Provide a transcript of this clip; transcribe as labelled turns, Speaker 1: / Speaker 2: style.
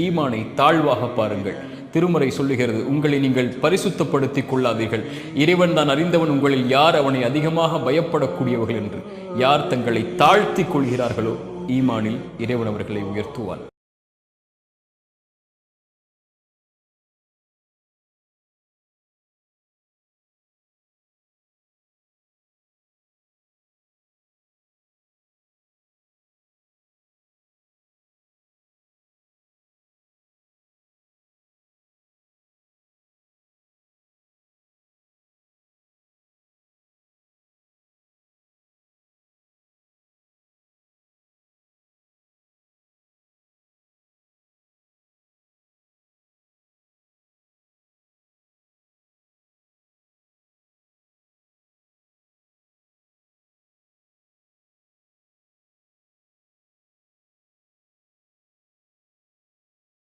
Speaker 1: ஈமானை தாழ்வாக பாருங்கள். திருமறை சொல்லுகிறது, உங்களை நீங்கள் பரிசுத்தப்படுத்திக் கொள்ளாதீர்கள், இறைவன் தான் அறிந்தவன் உங்களில் யார் அவனை அதிகமாக பயப்படக்கூடியவர்கள் என்று. யார் தங்களை தாழ்த்தி கொள்கிறார்களோ ஈமானில் இறைவன் அவர்களை உயர்த்துவான்.